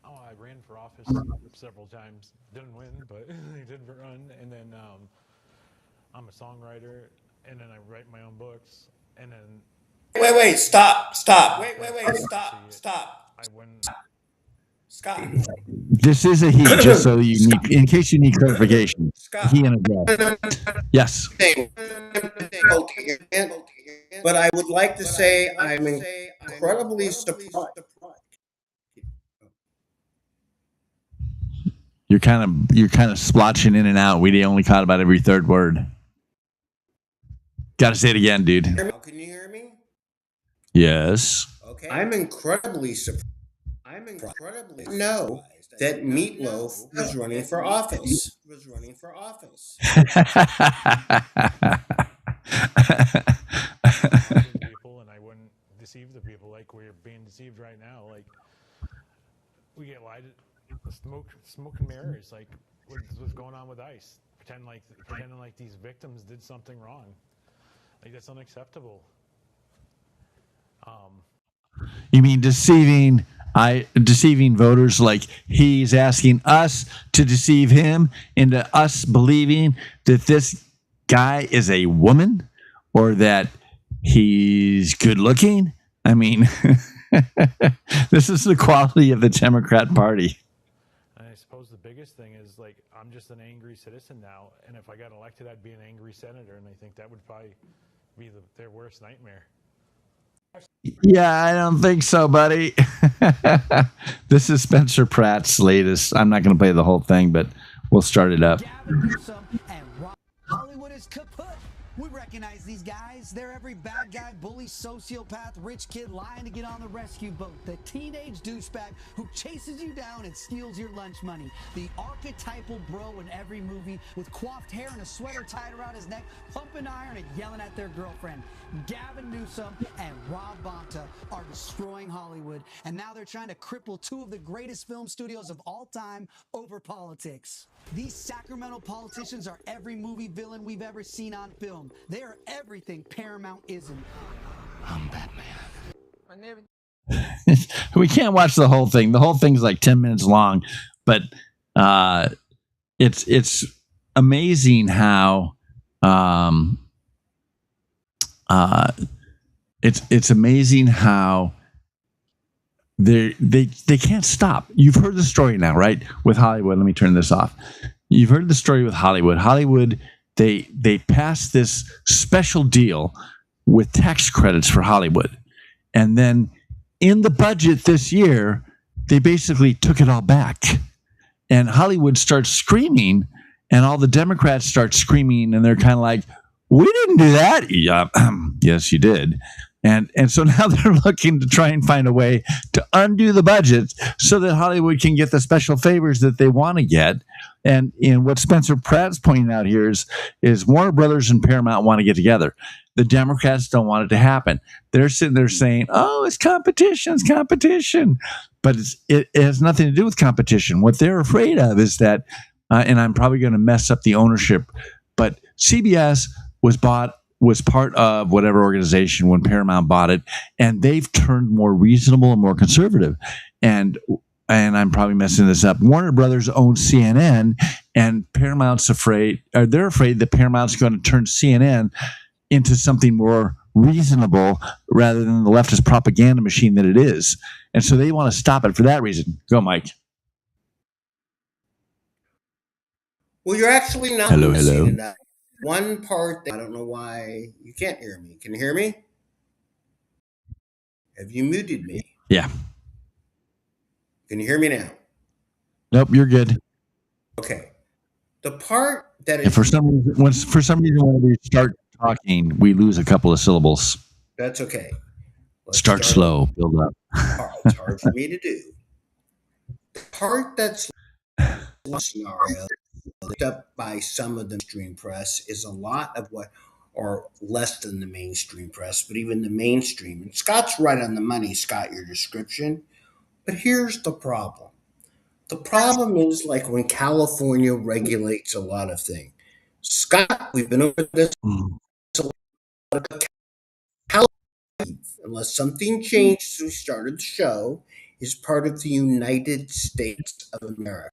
Oh, I ran for office several times. Didn't win, but I did run. And then I'm a songwriter, and then I write my own books. And then Wait, stop. Stop. I win. Scott. This is a he, just so you need, in case you need clarification. He and a dad. Yes. But I would like to say I'm incredibly surprised. You're kind of splotching in and out. We only caught about every third word. Got to say it again, dude. Can you hear me? Yes. Okay. I'm incredibly surprised. Know that Meatloaf was running for office. People, and I wouldn't deceive the people like we're being deceived right now. Like we get lied, smoke and mirrors. Like what's going on with ICE? Pretending like these victims did something wrong. Like that's unacceptable. You mean deceiving voters? Like he's asking us to deceive him into us believing that this guy is a woman or that he's good looking? I mean, this is the quality of the Democrat Party. And I suppose the biggest thing is like I'm just an angry citizen now, and if I got elected, I'd be an angry senator, and I think that would probably be their worst nightmare. Yeah, I don't think so, buddy. This is Spencer Pratt's latest. I'm not going to play the whole thing, but we'll start it up. Hollywood is kaput. We recognize these guys. They're every bad guy, bully, sociopath, rich kid lying to get on the rescue boat. The teenage douchebag who chases you down and steals your lunch money. The archetypal bro in every movie with coiffed hair and a sweater tied around his neck, pumping iron and yelling at their girlfriend. Gavin Newsom and Rob Bonta are destroying Hollywood, and now they're trying to cripple two of the greatest film studios of all time over politics. These Sacramento politicians are every movie villain we've ever seen on film. They are everything Paramount isn't. I'm Batman. We can't watch the whole thing. The whole thing's like 10 minutes long, but it's amazing how it's amazing how they can't stop. You've heard the story now, right? With Hollywood. Let me turn this off. You've heard the story with Hollywood. Hollywood, they passed this special deal with tax credits for Hollywood. And then in the budget this year, they basically took it all back. And Hollywood starts screaming, and all the Democrats start screaming, and they're kind of like, we didn't do that. Yeah, yes, you did. And so now they're looking to try and find a way to undo the budget so that Hollywood can get the special favors that they want to get. And what Spencer Pratt's pointing out here is Warner Brothers and Paramount want to get together. The Democrats don't want it to happen. They're sitting there saying, oh, it's competition. But it has nothing to do with competition. What they're afraid of is that, and I'm probably going to mess up the ownership, but CBS was part of whatever organization when Paramount bought it, and they've turned more reasonable and more conservative. And I'm probably messing this up. Warner Brothers owns CNN, and they're afraid that Paramount's going to turn CNN into something more reasonable rather than the leftist propaganda machine that it is. And so they want to stop it for that reason. Go, Mike. Well, you're actually not Hello, listening hello. to that. One part that I don't know why you can't hear me. Can you hear me? Have you muted me? Yeah. Can you hear me now? Nope, you're good. Okay. The part that And is for some reason, when we start talking, we lose a couple of syllables. that's okay. Let's Start slow, build up. It's hard for me to do. The part that's scenario looked up by some of the mainstream press is a lot of what, or less than the mainstream press, but even the mainstream. And Scott's right on the money, Scott, your description. But here's the problem. The problem is like when California regulates a lot of things. Scott, we've been over this. Unless something changed since we started the show, is part of the United States of America.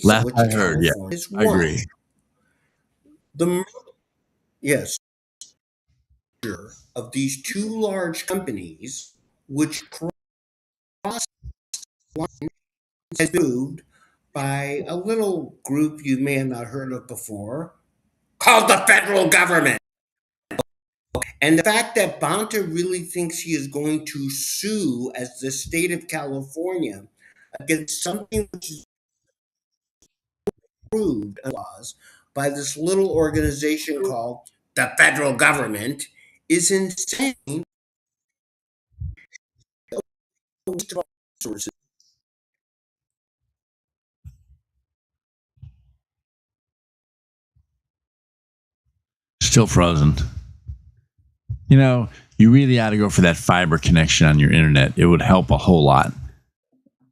Last Which I heard, yeah, California is I one. agree. Yes, of these two large companies, which cross line has moved by a little group you may have not heard of before, called the federal government. And the fact that Bonta really thinks he is going to sue as the state of California against something which is approved laws by this little organization called the federal government is insane. Still frozen. You know, you really ought to go for that fiber connection on your internet. It would help a whole lot.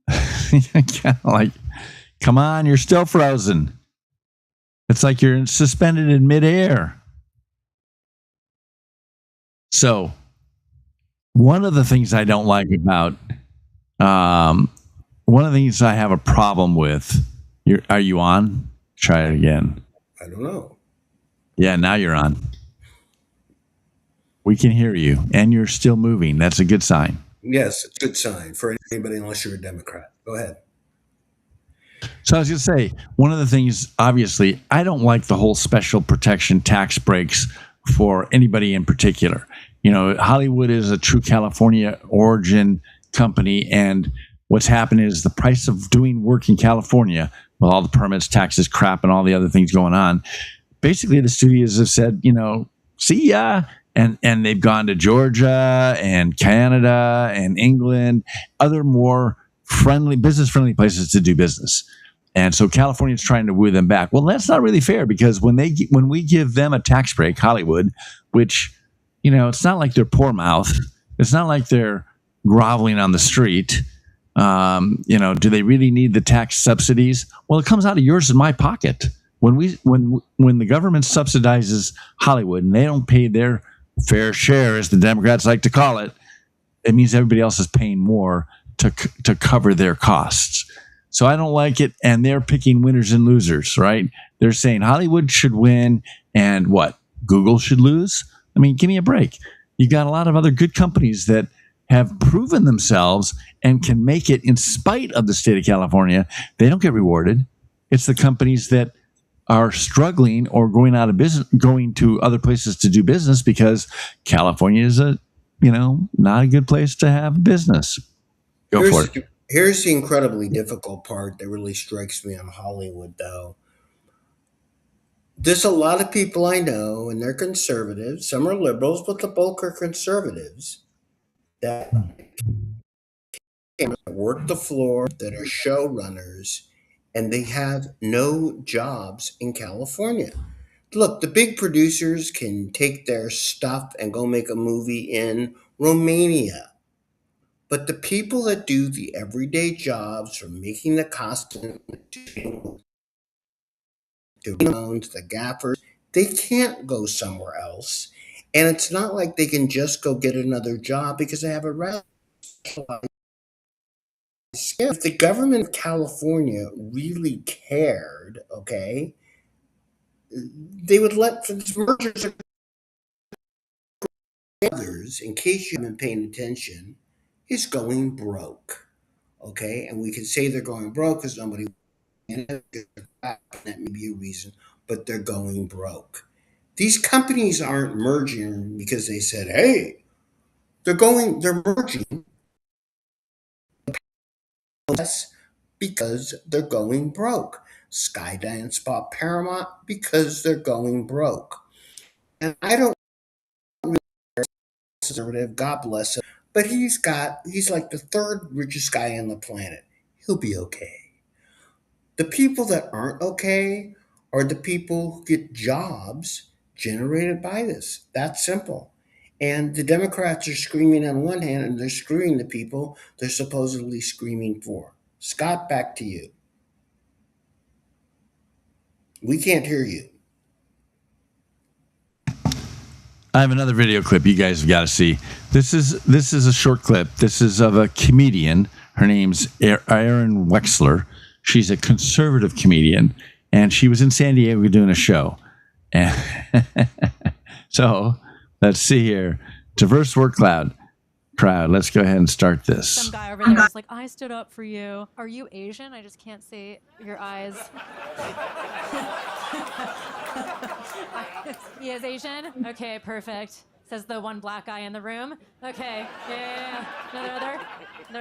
Kind of like, come on, you're still frozen. It's like you're suspended in midair. So, one of the things I don't like about, one of the things I have a problem with, are you on? Try it again. I don't know. Yeah, now you're on. We can hear you, and you're still moving. That's a good sign. Yes, it's a good sign for anybody unless you're a Democrat. Go ahead. So I was going to say, one of the things, obviously, I don't like the whole special protection tax breaks for anybody in particular. You know, Hollywood is a true California origin company, and what's happened is the price of doing work in California, with all the permits, taxes, crap, and all the other things going on, basically the studios have said, you know, see ya. And they've gone to Georgia and Canada and England, other more business-friendly places to do business. And so California's trying to woo them back. Well, that's not really fair, because when we give them a tax break, Hollywood, which, you know, it's not like they're poor mouth. It's not like they're groveling on the street. You know, do they really need the tax subsidies? Well, it comes out of yours and my pocket. When the government subsidizes Hollywood and they don't pay their fair share, as the Democrats like to call it, it means everybody else is paying more to cover their costs. So I don't like it, and they're picking winners and losers, right? They're saying Hollywood should win, and what? Google should lose? I mean, give me a break. You got a lot of other good companies that have proven themselves and can make it in spite of the state of California. They don't get rewarded. It's the companies that are struggling or going out of business, going to other places to do business, because California is not a good place to have business. Go for it. Here's the incredibly difficult part that really strikes me on Hollywood, though. There's a lot of people I know, and they're conservatives. Some are liberals, but the bulk are conservatives that work the floor, that are showrunners, and they have no jobs in California. Look, the big producers can take their stuff and go make a movie in Romania. But the people that do the everyday jobs, from making the costume to the gaffers, they can't go somewhere else. And it's not like they can just go get another job because they have a rather if the government of California really cared, okay, they would let mergers others, in case you haven't been paying attention, is going broke. Okay, and we can say they're going broke because nobody. That may be a reason, but they're going broke. These companies aren't merging because they said, "Hey, they're merging." Because they're going broke. Skydance bought Paramount because they're going broke. And I don't really conservative, God bless him, but he's like the third richest guy on the planet. He'll be okay. The people that aren't okay are the people who get jobs generated by this. That's simple. And the Democrats are screaming on one hand, and they're screwing the people they're supposedly screaming for. Scott, back to you. We can't hear you. I have another video clip you guys have got to see. This is a short clip. This is of a comedian. Her name's Erin Wexler. She's a conservative comedian, and she was in San Diego doing a show. And so let's see here. Diverse word crowd. Let's go ahead and start this. Some guy over there was like, I stood up for you. Are you Asian? I just can't see your eyes. He is Asian? Okay, perfect. Says the one black guy in the room. Okay, yeah. Another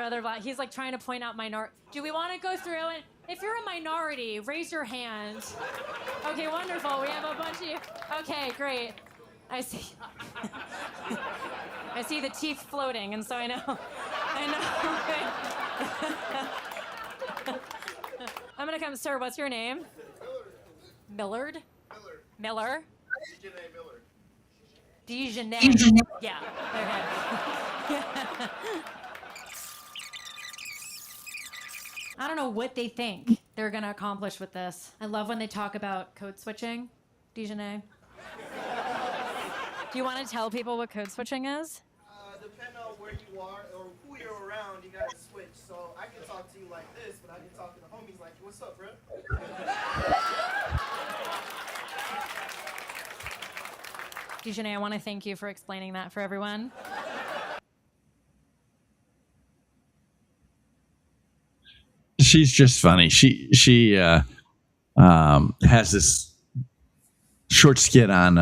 other black. He's like trying to point out minority. Do we want to go through and if you're a minority, raise your hand. Okay, wonderful. We have a bunch of you. Okay, great. I see. I see the teeth floating, and so I know. I'm gonna come, sir. What's your name? Millard. Miller. Dijonay. Yeah. Okay. I don't know what they think they're gonna accomplish with this. I love when they talk about code switching. Dijonay. Do you want to tell people what code switching is? Depending on where you are or who you're around, you gotta switch. So I can talk to you like this, but I can talk to the homies like, what's up, bro? Dijonay, I want to thank you for explaining that for everyone. She's just funny. She has this short skit on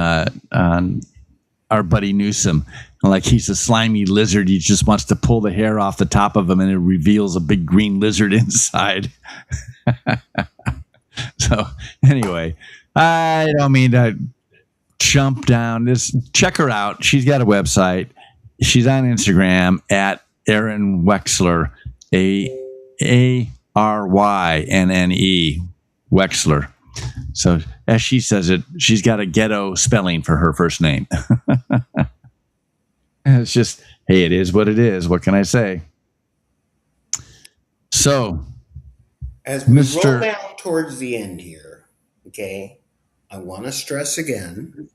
our buddy Newsom. Like he's a slimy lizard. He just wants to pull the hair off the top of him and it reveals a big green lizard inside. So anyway, I don't mean to jump down this. Check her out. She's got a website. She's on Instagram at Erin Wexler, ARYNNE Wexler. So as she says it, she's got a ghetto spelling for her first name. And it's just, hey, it is what it is. What can I say? So, as we roll down towards the end here, okay, I want to stress again.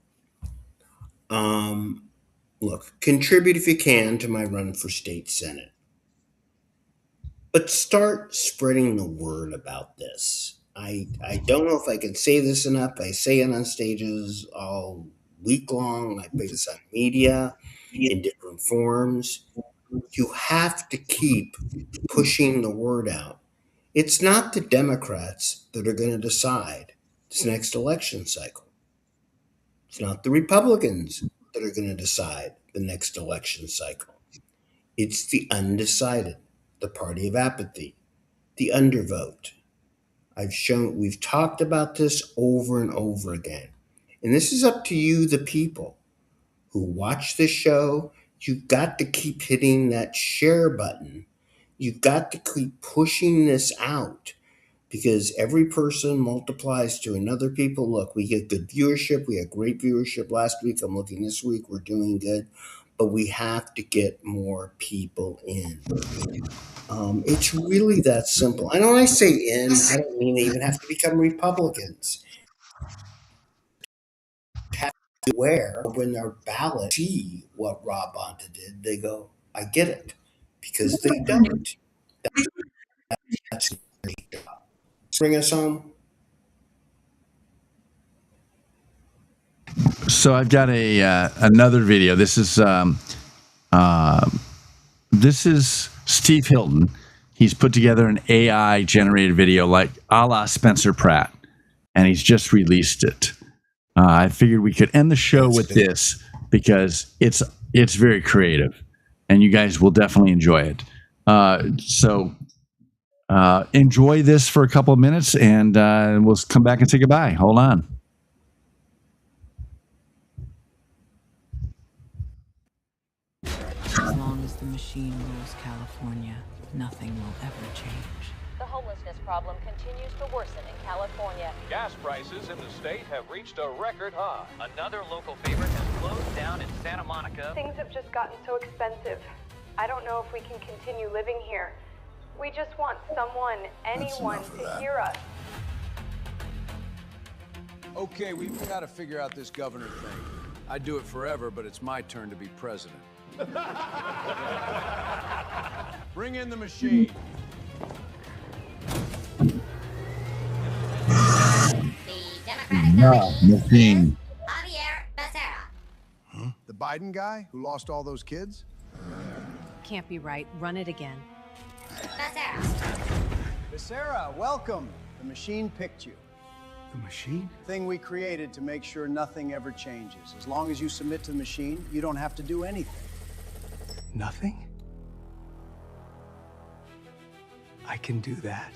Look, contribute if you can to my run for state senate, but start spreading the word about this. I don't know if I can say this enough. I say it on stages all week long. I put this on media in different forms. You have to keep pushing the word out. It's not the Democrats that are going to decide this next election cycle. It's not the Republicans that are going to decide the next election cycle. It's the undecided, the party of apathy, the undervote. We've talked about this over and over again. And this is up to you, the people who watch this show. You've got to keep hitting that share button. You've got to keep pushing this out because every person multiplies to another people. Look, we get good viewership. We had great viewership last week. I'm looking this week. We're doing good. But we have to get more people in. It's really that simple. And when I say in, I don't mean they even have to become Republicans. Have to be aware when their ballot see what Rob Bonta did, they go, I get it. Because they don't. That's their job. Bring us home. So I've got another video. This is Steve Hilton. He's put together an AI generated video like a la Spencer Pratt, and he's just released it. I figured we could end the show with this because it's very creative, and you guys will definitely enjoy it. So enjoy this for a couple of minutes, and we'll come back and say goodbye. Hold on. As long as the machine rules California, nothing will ever change. The homelessness problem continues to worsen in California. Gas prices in the state have reached a record high. Another local favorite has closed down in Santa Monica. Things have just gotten so expensive. I don't know if we can continue living here. We just want someone, anyone, to hear us. Okay, we've got to figure out this governor thing. I'd do it forever, but it's my turn to be president. Bring in the machine. Machine. The Biden guy who lost all those kids? Can't be right. Run it again. Becerra, welcome. The machine picked you. The machine? Thing we created to make sure nothing ever changes. As long as you submit to the machine, you don't have to do anything. Nothing? I can do that.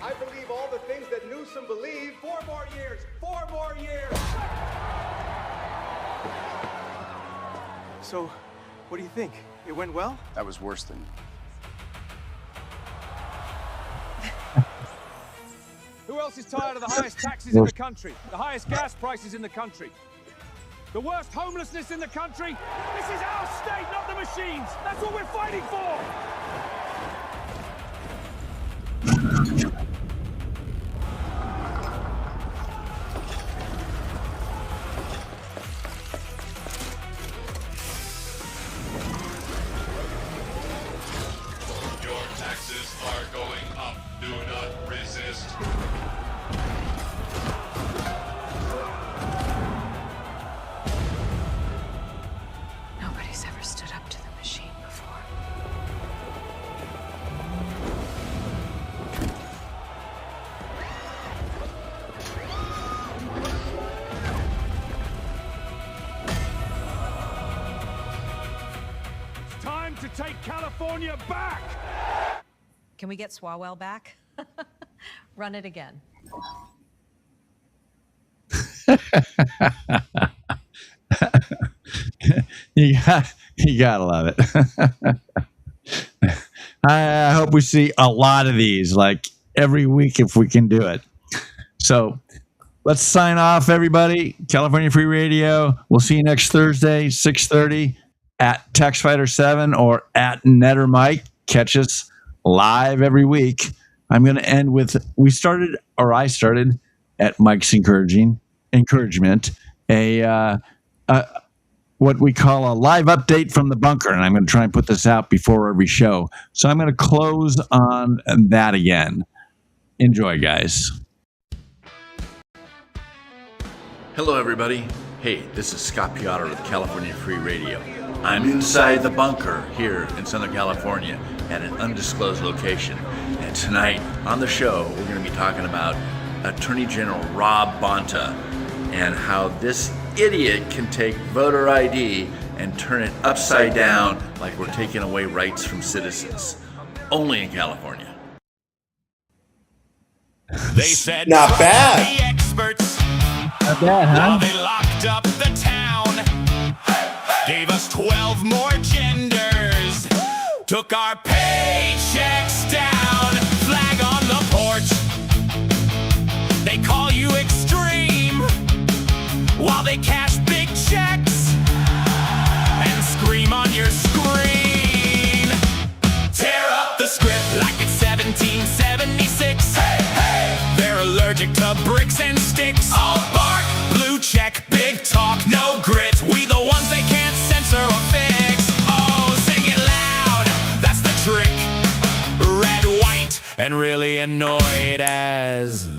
I believe all the things that Newsom believed. 4 more years! 4 more years! So, what do you think? It went well? That was worse than... Who else is tired of the highest taxes in the country? The highest gas prices in the country? The worst homelessness in the country? This is our state, not the machines! That's what we're fighting for! Your taxes are going up. Do not resist. Nobody's ever stood up to the machine before. It's time to take California back! Can we get Swalwell back? Run it again. You gotta love it. I hope we see a lot of these, like every week if we can do it. So let's sign off, everybody. California Free Radio. We'll see you next Thursday, 6:30 at TaxFighter7 or at Netter Mike. Catch us live every week. I'm going to end with I started at Mike's encouragement, what we call a live update from the bunker, and I'm going to try and put this out before every show. So I'm going to close on that again. Enjoy, guys. Hello, everybody. Hey, this is Scott Piotr with California Free Radio. I'm inside the bunker here in Southern California at an undisclosed location. And tonight on the show, we're going to be talking about Attorney General Rob Bonta and how this idiot can take voter ID and turn it upside down like we're taking away rights from citizens. Only in California. They said Not bad. The experts. Not bad, huh? While they locked up the town. Gave us 12 more genders. Took our paychecks down. Flag on the porch. They call you extreme while they cash big checks and scream on your screen. Tear up the script like it's 1776. Hey, hey. They're allergic to bricks and sticks. All bark, blue check, big talk, no grit. We the ones they can't censor or fix. Oh, sing it loud, that's the trick. Red, white, and and really annoyed as